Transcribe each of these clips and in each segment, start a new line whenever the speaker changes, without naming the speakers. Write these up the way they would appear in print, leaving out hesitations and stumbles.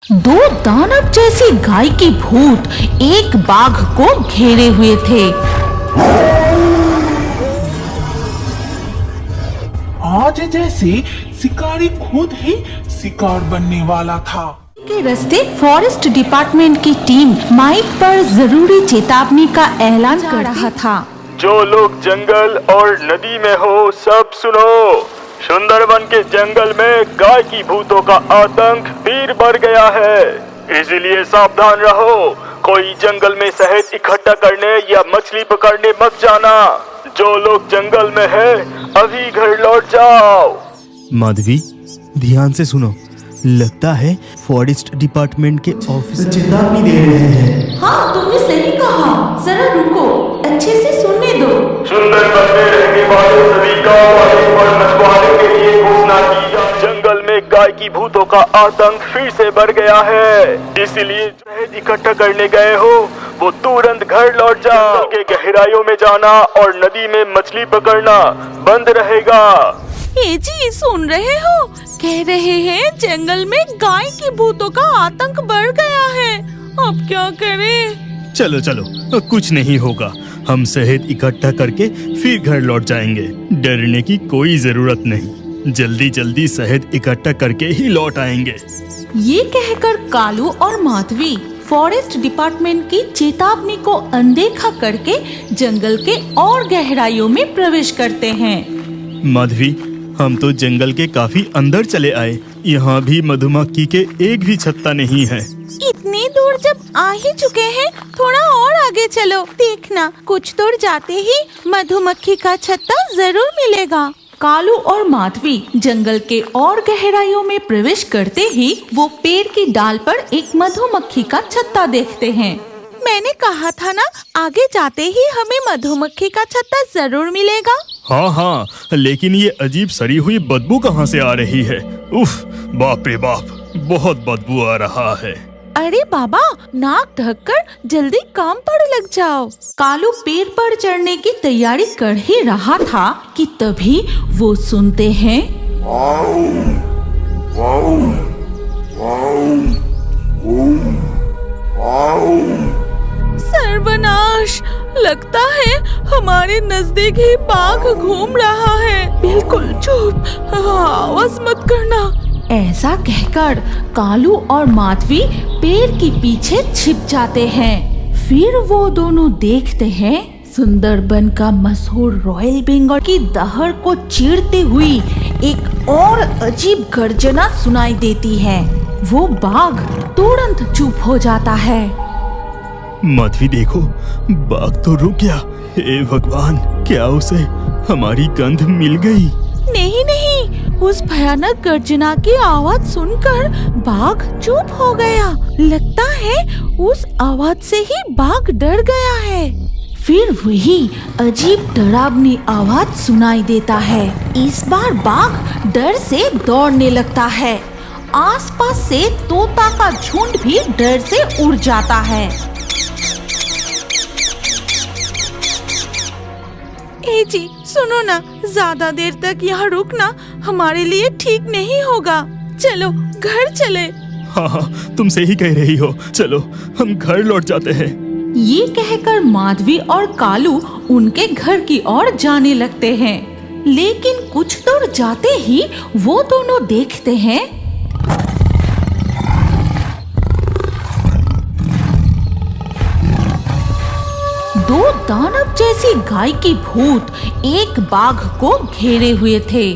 दो दानव जैसी गाय की भूत एक बाघ को घेरे हुए थे।
आज जैसे शिकारी खुद ही शिकार बनने वाला था।
के रास्ते फॉरेस्ट डिपार्टमेंट की टीम माइक पर जरूरी चेतावनी का ऐलान कर रहा था।
जो लोग जंगल और नदी में हो सब सुनो, सुंदरबन के जंगल में गाय की भूतों का आतंक फिर बढ़ गया है, इसलिए सावधान रहो। कोई जंगल में शहद इकट्ठा करने या मछली पकड़ने मत जाना। जो लोग जंगल में है अभी घर लौट जाओ।
माधवी, ध्यान से सुनो, लगता है फॉरेस्ट डिपार्टमेंट के ऑफिसर चेतावनी दे रहे हैं।
हाँ, तुमने सही कहा। जरा रुको, अच्छे से सुनने दो।
सुंदरबन में रहने वाले सभी गाँव वाले और मछुआरों के लिए घोषणा की जाए, जंगल में गाय की भूतों का आतंक फिर से बढ़ गया है, इसलिए शहद इकट्ठा करने गए हो वो तुरंत घर लौट जाओ। के गहराइयों में जाना और नदी में मछली पकड़ना बंद रहेगा।
ए जी, सुन रहे हो? कह रहे हैं जंगल में गाय की भूतों का आतंक बढ़ गया है। अब क्या करें?
चलो चलो, कुछ नहीं होगा। हम शहद इकट्ठा करके फिर घर लौट जाएंगे। डरने की कोई जरूरत नहीं, जल्दी जल्दी शहद इकट्ठा करके ही लौट आएंगे।
ये कहकर कालू और माधवी फॉरेस्ट डिपार्टमेंट की चेतावनी को अनदेखा करके जंगल के और गहराइयों में प्रवेश करते हैं।
माधवी, हम तो जंगल के काफी अंदर चले आए। यहाँ भी मधुमक्खी के एक भी छत्ता नहीं है।
इतनी दूर जब आ ही चुके हैं, थोड़ा और आगे चलो। देखना, कुछ दूर जाते ही मधुमक्खी का छत्ता जरूर मिलेगा। कालू और माधवी जंगल के और गहराइयों में प्रवेश करते ही वो पेड़ की डाल पर एक मधुमक्खी का छत्ता देखते हैं। मैंने कहा था ना, आगे जाते ही हमें मधुमक्खी का छत्ता जरूर मिलेगा।
हाँ हाँ, लेकिन ये अजीब सड़ी हुई बदबू कहाँ से आ रही है? उफ, बाप रे बाप, बहुत बदबू आ रहा है।
अरे बाबा, नाक ढककर जल्दी काम पर लग जाओ। कालू पेड़ पर चढ़ने की तैयारी कर ही रहा था कि तभी वो सुनते हैं, सर्वनाश, लगता है हमारे नजदीक ही बाघ घूम रहा है। बिल्कुल चुप, आवाज मत करना। ऐसा कहकर कालू और माधवी पेड़ के पीछे छिप जाते हैं। फिर वो दोनों देखते हैं सुंदरबन का मशहूर रॉयल बंगाल की दहर को चीरते हुई एक और अजीब गर्जना सुनाई देती है। वो बाघ तुरंत चुप हो जाता है।
माधवी देखो, बाघ तो रुक गया। हे भगवान, क्या उसे हमारी गंध मिल गई?
नहीं नहीं, उस भयानक गर्जना की आवाज सुनकर बाघ चुप हो गया। लगता है उस आवाज से ही बाघ डर गया है। फिर वही अजीब डरावनी आवाज सुनाई देता है। इस बार बाघ डर से दौड़ने लगता है। आसपास से तोता का झुंड भी डर से उड़ जाता है। ए जी, सुनो ना, ज्यादा देर तक यहाँ रुकना हमारे लिए ठीक नहीं होगा। चलो घर चले।
हाँ हाँ, तुम सही कह रही हो। चलो हम घर लौट जाते हैं।
ये कहकर माधवी और कालू उनके घर की ओर जाने लगते हैं। लेकिन कुछ दूर जाते ही वो दोनों देखते हैं दो दानव जैसी गाय की भूत एक बाघ को घेरे हुए थे।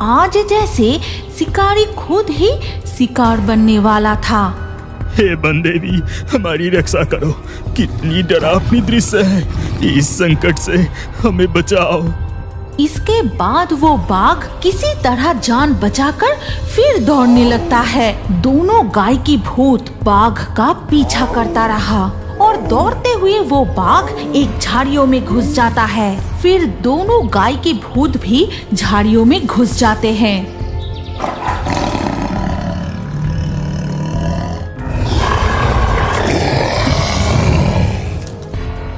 आज जैसे शिकारी खुद ही शिकार बनने वाला था।
हे बंदेवी, हमारी रक्षा करो। कितनी डरावनी दृश्य है, इस संकट से हमें बचाओ।
इसके बाद वो बाघ किसी तरह जान बचाकर फिर दौड़ने लगता है। दोनों गाय की भूत बाघ का पीछा करता रहा और दौड़ते हुए वो बाघ एक झाड़ियों में घुस जाता है। फिर दोनों गाय की भूत भी झाड़ियों में घुस जाते हैं।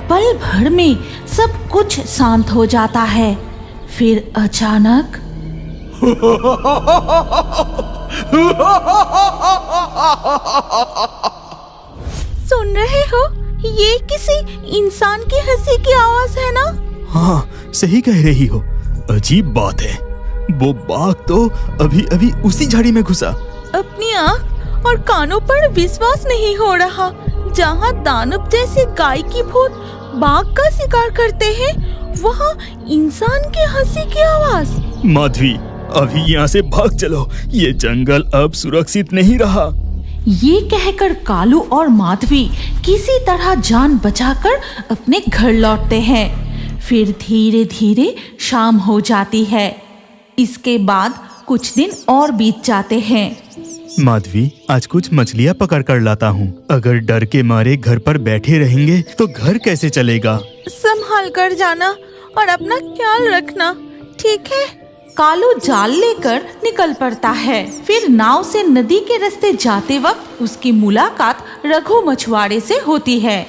पल भर में सब कुछ शांत हो जाता है। फिर अचानक सुन रहे हो, ये किसी इंसान की हंसी की आवाज है ना?
हाँ, सही कह रही हो। अजीब बात है, वो बाघ तो अभी अभी उसी झाड़ी में घुसा।
अपनी आँख और कानों पर विश्वास नहीं हो रहा। जहाँ दानव जैसे गाय की भूत बाघ का शिकार करते हैं, वहाँ इंसान की हंसी की आवाज।
माधवी, अभी यहाँ से भाग चलो, ये जंगल अब सुरक्षित नहीं रहा।
ये कहकर कालू और माधवी किसी तरह जान बचाकर अपने घर लौटते हैं। फिर धीरे धीरे शाम हो जाती है। इसके बाद कुछ दिन और बीत जाते हैं।
माधवी, आज कुछ मछलियाँ पकड़ कर लाता हूँ। अगर डर के मारे घर पर बैठे रहेंगे तो घर कैसे चलेगा?
संभाल कर जाना और अपना ख्याल रखना, ठीक है? कालू जाल लेकर निकल पड़ता है। फिर नाव से नदी के रास्ते जाते वक्त उसकी मुलाकात रघु मछुआरे से होती है।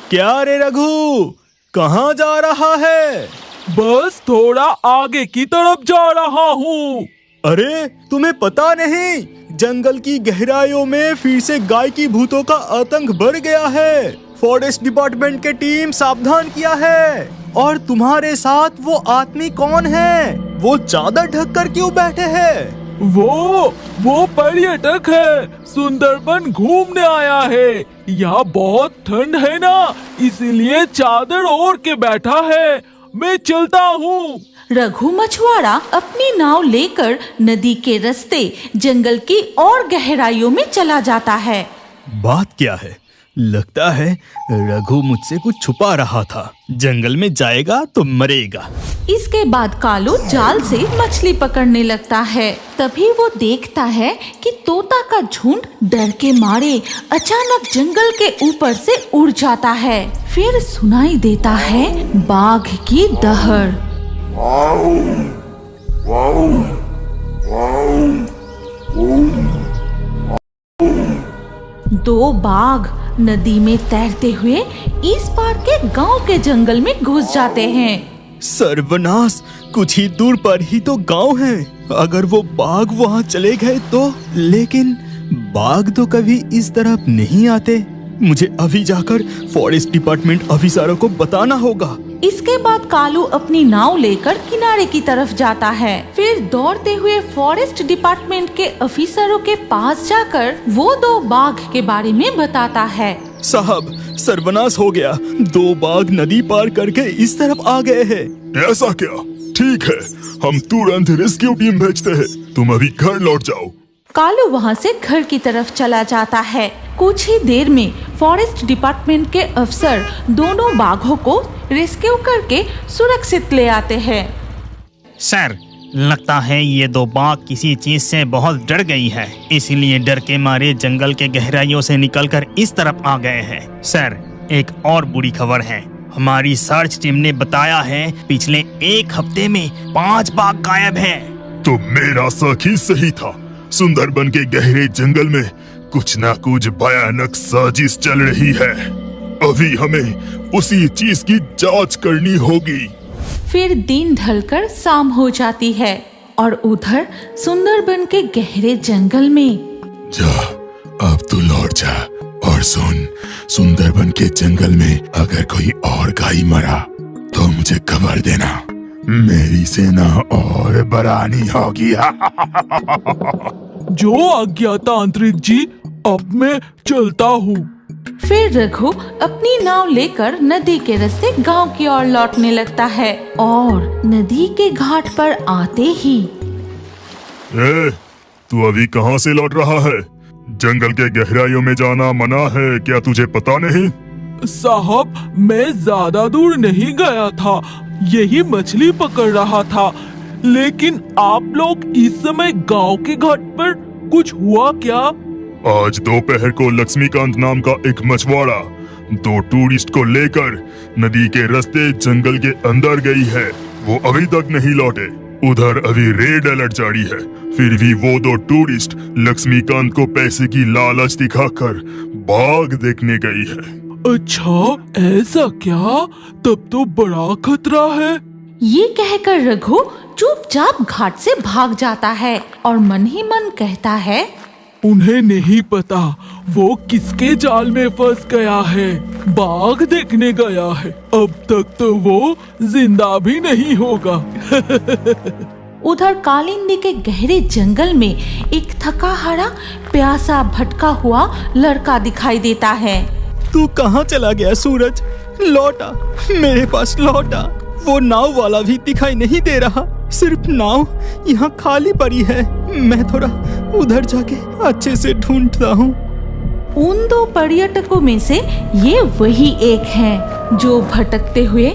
क्या रे रघु, कहाँ जा रहा है?
बस थोड़ा आगे की तरफ जा रहा हूँ।
अरे, तुम्हें पता नहीं, जंगल की गहराइयों में फिर से गाय की भूतों का आतंक बढ़ गया है। फॉरेस्ट डिपार्टमेंट के टीम सावधान किया है। और तुम्हारे साथ वो आदमी कौन है? वो चादर ढक कर क्यों बैठे हैं?
वो पर्यटक है, सुंदरबन घूमने आया है। यहाँ बहुत ठंड है ना, इसीलिए चादर ओढ़ के बैठा है। मैं चलता हूँ।
रघु मछुआरा अपनी नाव लेकर नदी के रास्ते जंगल की और गहराइयों में चला जाता है।
बात क्या है? लगता है रघु मुझसे कुछ छुपा रहा था। जंगल में जाएगा तो मरेगा।
इसके बाद कालू जाल से मछली पकड़ने लगता है। तभी वो देखता है कि तोता का झुंड डर के मारे अचानक जंगल के ऊपर से उड़ जाता है। फिर सुनाई देता है बाघ की दहड़। दो बाघ नदी में तैरते हुए इस पार के गांव के जंगल में घुस जाते हैं।
सर्वनाश, कुछ ही दूर पर ही तो गांव है। अगर वो बाघ वहां चले गए तो? लेकिन बाघ तो कभी इस तरफ नहीं आते। मुझे अभी जाकर फॉरेस्ट डिपार्टमेंट ऑफिसरों को बताना होगा।
इसके बाद कालू अपनी नाव लेकर किनारे की तरफ जाता है। फिर दौड़ते हुए फॉरेस्ट डिपार्टमेंट के ऑफिसरों के पास जाकर वो दो बाघ के बारे में बताता है।
साहब, सर्वनाश हो गया। दो बाघ नदी पार करके इस तरफ आ गए हैं।
ऐसा क्या? ठीक है, हम तुरंत रेस्क्यू टीम भेजते हैं। तुम अभी घर लौट जाओ।
कालू वहाँ से घर की तरफ चला जाता है। कुछ ही देर में फॉरेस्ट डिपार्टमेंट के अफसर दोनों बाघों को रेस्क्यू करके सुरक्षित ले आते हैं।
सर, लगता है ये दो बाघ किसी चीज से बहुत डर गई है, इसीलिए डर के मारे जंगल के गहराइयों से निकलकर इस तरफ आ गए हैं। सर, एक और बुरी खबर है। हमारी सर्च टीम ने बताया है पिछले एक हफ्ते में 5 बाघ गायब हैं।
तो मेरा शक ही सही था। सुंदरबन के गहरे जंगल में कुछ ना कुछ भयानक साजिश चल रही है। अभी हमें उसी चीज की जांच करनी होगी।
फिर दिन ढलकर शाम हो जाती है और उधर सुंदरबन के गहरे जंगल में।
जा, अब तू लौट जा और सुन, सुंदरबन के जंगल में अगर कोई और गाय मरा तो मुझे खबर देना। मेरी सेना और बढ़ानी होगी।
जो आज्ञा तांत्रिक जी, अब मैं चलता हूँ।
फिर रघु अपनी नाव लेकर नदी के रास्ते गांव की ओर लौटने लगता है और नदी के घाट पर आते ही।
तू अभी कहाँ से लौट रहा है? जंगल के गहराइयों में जाना मना है, क्या तुझे पता नहीं?
साहब, मैं ज्यादा दूर नहीं गया था, यही मछली पकड़ रहा था। लेकिन आप लोग इस समय गांव के घाट पर कुछ हुआ क्या?
आज दोपहर को लक्ष्मीकांत नाम का एक मछुआरा 2 टूरिस्ट को लेकर नदी के रास्ते जंगल के अंदर गई है। वो अभी तक नहीं लौटे। उधर अभी रेड अलर्ट जारी है। फिर भी वो 2 टूरिस्ट लक्ष्मीकांत को पैसे की लालच दिखाकर बाघ देखने गई है।
अच्छा, ऐसा क्या? तब तो बड़ा खतरा है।
ये कहकर रघु चुपचाप घाट से भाग जाता है और मन ही मन कहता है,
उन्हें नहीं पता वो किसके जाल में फंस गया है। बाघ देखने गया है, अब तक तो वो जिंदा भी नहीं होगा।
उधर कालिंदी के गहरे जंगल में एक थका हारा प्यासा भटका हुआ लड़का दिखाई देता है।
तू कहाँ चला गया सूरज? लौटा, मेरे पास लौटा। वो नाव वाला भी दिखाई नहीं दे रहा, सिर्फ नाव यहाँ खाली पड़ी है। मैं थोड़ा उधर जाके अच्छे से ढूंढता हूँ।
उन दो पर्यटकों में से ये वही एक हैं जो भटकते हुए